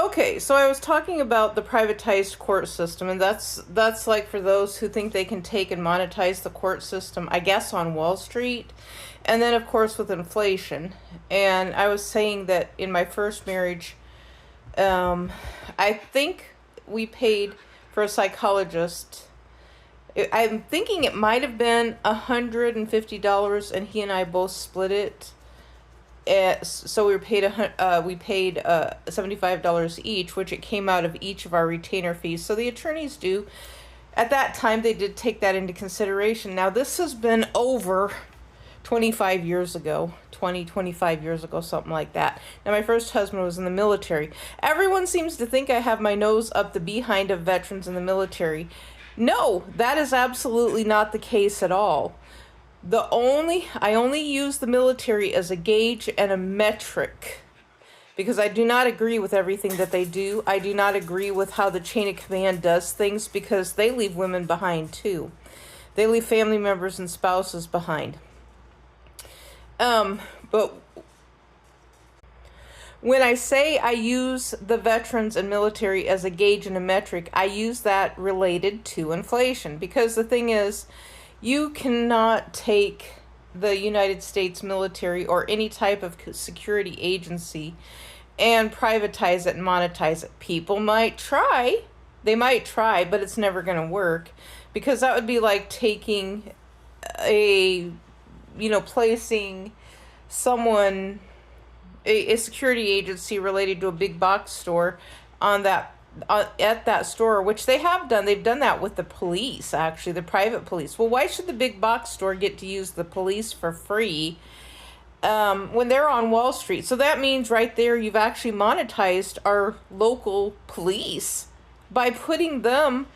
Okay, so I was talking about the privatized court system, and that's like for those who think they can take and monetize the court system, I guess on Wall Street, and then of course with inflation. And I was saying that in my first marriage, um, I think we paid for a psychologist. I'm thinking it might have been $150, and he and I both split it. So we paid $75 each, which it came out of each of our retainer fees. So the attorneys do. At that time, they did take that into consideration. Now, this has been over 25 years ago, 25 years ago, something like that. Now, my first husband was in the military. Everyone seems to think I have my nose up the behind of veterans in the military. No, that is absolutely not the case at all. I only use the military as a gauge and a metric because I do not agree with everything that they do. I do not agree with how the chain of command does things because they leave women behind too. They leave family members and spouses behind. But when I say I use the veterans and military as a gauge and a metric, I use that related to inflation because the thing is, you cannot take the United States military or any type of security agency and privatize it and monetize it. People might try. They might try, but it's never going to work because that would be like taking placing someone, a security agency related to a big box store at that store, which they have done. They've done that with the police, actually, the private police. Well, why should the big box store get to use the police for free when they're on Wall Street? So that means right there you've actually monetized our local police by putting them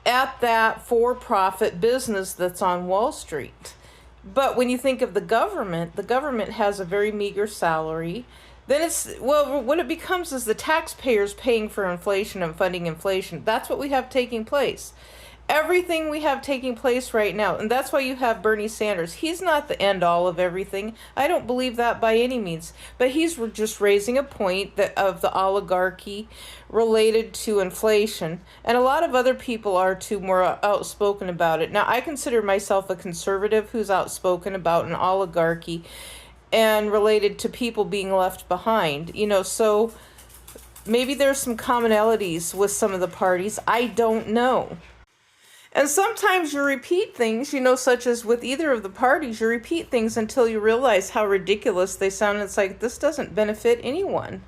at that for-profit business that's on Wall Street. But when you think of the government has a very meager salary. Then what it becomes is the taxpayers paying for inflation and funding inflation. That's what we have taking place. Everything we have taking place right now. And that's why you have Bernie Sanders. He's not the end all of everything. I don't believe that by any means. But he's just raising a point of the oligarchy related to inflation. And a lot of other people are too more outspoken about it. Now, I consider myself a conservative who's outspoken about an oligarchy and related to people being left behind, so maybe there's some commonalities with some of the parties. I don't know. And sometimes you repeat things, such as with either of the parties, you repeat things until you realize how ridiculous they sound. It's like, this doesn't benefit anyone.